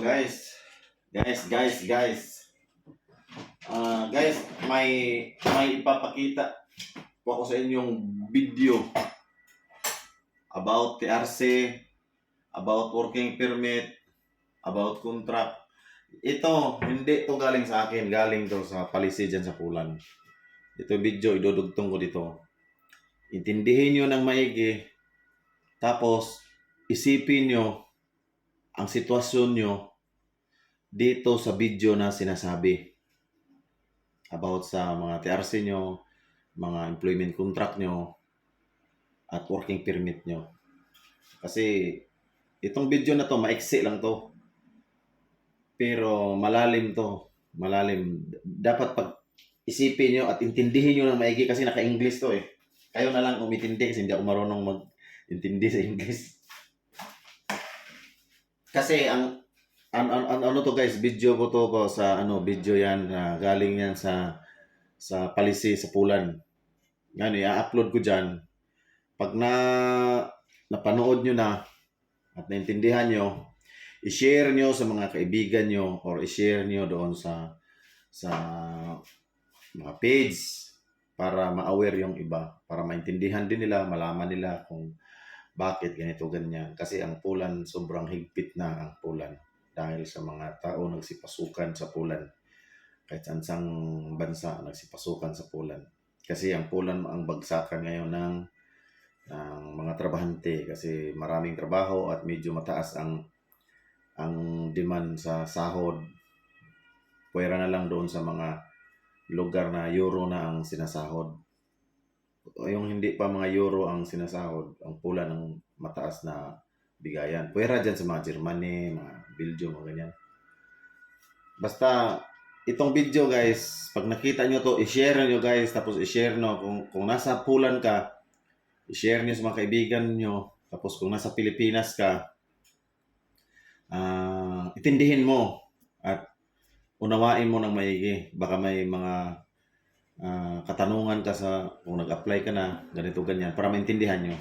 Guys. Guys, may ipapakita po ako sa inyong video about TRC, about working permit, about contract. Ito, hindi to galing sa akin, galing to sa policy dyan sa Pulan. Ito video, idudugtong ko dito. Intindihin nyo ng maigi, tapos isipin nyo ang sitwasyon nyo dito sa video na sinasabi about sa mga TRC nyo, mga employment contract nyo, at working permit nyo. Kasi itong video na to, maiksi lang to. Pero malalim to. Malalim. Dapat pag isipin nyo at intindihin nyo ng maigi kasi naka-English to eh. Kayo na lang umitindi kasi hindi ako marunong mag-intindi sa English. Kasi ano to guys, video ko to po sa video yan, galing yan sa policy sa Pulan. Yan, i-upload ko diyan. Pag napanood nyo na at naintindihan nyo, i-share nyo sa mga kaibigan nyo or i-share nyo doon sa mga page para ma-aware yung iba, para maintindihan din nila, malaman nila kung bakit ganito ganyan. Kasi ang Pulan, sobrang higpit na ang Pulan dahil sa mga tao nagsipasukan sa Pulan. Kahit saan bansa nagsipasukan sa Pulan. Kasi ang Pulan ang bagsakan ngayon ng mga trabahante kasi maraming trabaho at medyo mataas ang demand sa sahod. Pwera na lang doon sa mga lugar na euro na ang sinasahod. Yung hindi pa mga euro ang sinasahod, ang Pulan ng mataas na bigayan. Pwera dyan sa mga Germany, mga Belgium, mga ganyan. Basta, itong video guys, pag nakita nyo to, i-share nyo guys, tapos i-share nyo. Kung nasa Pulan ka, i-share nyo sa mga kaibigan nyo. Tapos kung nasa Pilipinas ka, itindihin mo at unawain mo ng maigi. Baka may mga katanungan ka sa kung nag-apply ka na, ganito ganyan, para maintindihan nyo.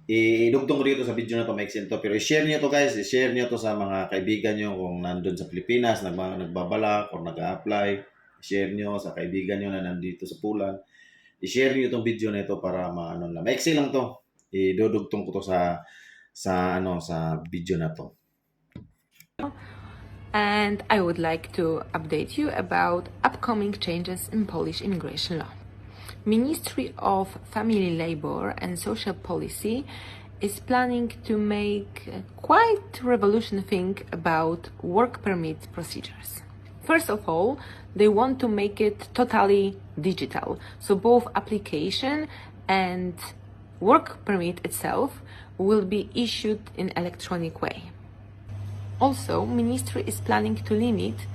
Idugtong ko dito sa video na to, maiksin to, pero i-share nyo to guys, i-share nyo to sa mga kaibigan nyo kung nandun sa Pilipinas, nagbabalak or nag-apply. I-share nyo sa kaibigan nyo na nandito sa Pulan. I-share nyo itong video na ito para maano lang. Maiksi lang to. Idudugtong ko to sa video na to. And I would like to update you about upcoming changes in Polish immigration law. Ministry of Family, Labor and Social Policy is planning to make quite revolutionary thing about work permit procedures. First of all, they want to make it totally digital. So both application and work permit itself will be issued in electronic way. Also, Ministry is planning to limit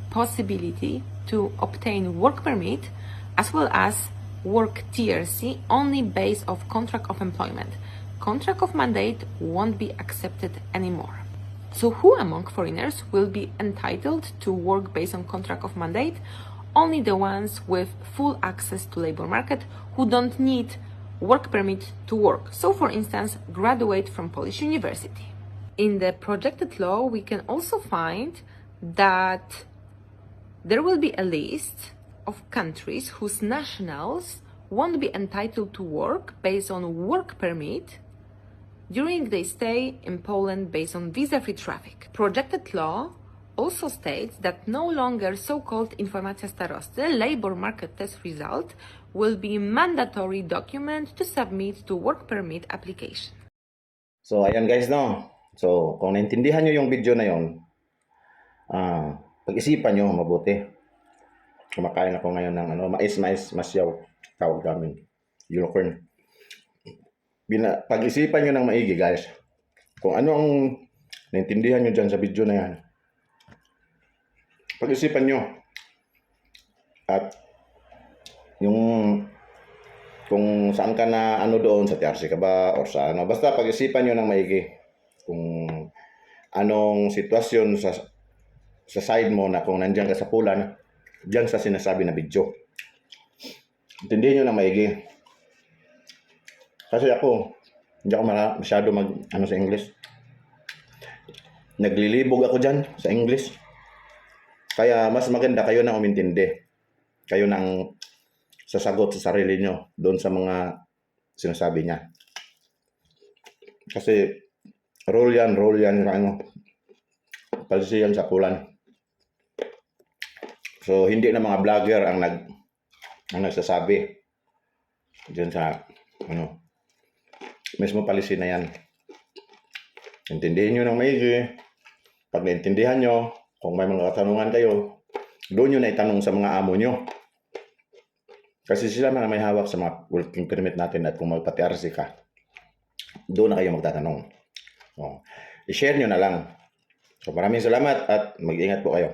possibility to obtain work permit as well as work TRC only based of contract of employment. Contract of mandate won't be accepted anymore. So who among foreigners will be entitled to work based on contract of mandate? Only the ones with full access to labor market who don't need work permit to work. So for instance, graduate from Polish university. In the projected law, we can also find that there will be a list of countries whose nationals won't be entitled to work based on work permit during their stay in Poland based on visa-free traffic. Projected law also states that no longer so-called Informacja Starosty, labor market test result, will be mandatory document to submit to work permit application. So, ayan guys, no? So, kung naintindihan nyo yung video na yon, pag-isipan nyo mabuti. Kumakain ako ngayon ng mais, masyaw, tawag namin, unicorn. Pag-isipan nyo ng maigi guys. Kung ano ang naintindihan nyo dyan sa video na yan, pag-isipan nyo. At yung kung saan ka na doon, sa TRC ka ba, or sa basta pag-isipan nyo ng maigi. Kung anong sitwasyon sa side mo na kung nandiyan ka sa Pulan, diyan sa sinasabi na video. Intindihin nyo na maigi. Kasi ako, hindi ako masyado sa English. naglilibog ako dyan sa English. Kaya mas maganda kayo na umintindi. Kayo nang sasagot sa sarili nyo doon sa mga sinasabi niya. Kasi rule yan ano, policy yan sa pulan. So hindi na mga vlogger ang nagsasabi diyan sa ano, mismo policy na yan. Intindihin nyo ng maigi. Pag naintindihan nyo, kung may mga katanungan kayo, doon nyo na itanong sa mga amo nyo. Kasi sila na may hawak sa mga working permit natin at kung magpati-RC ka, doon na kayo magtatanong. So, i-share nyo na lang. So maraming salamat at mag-ingat po kayo.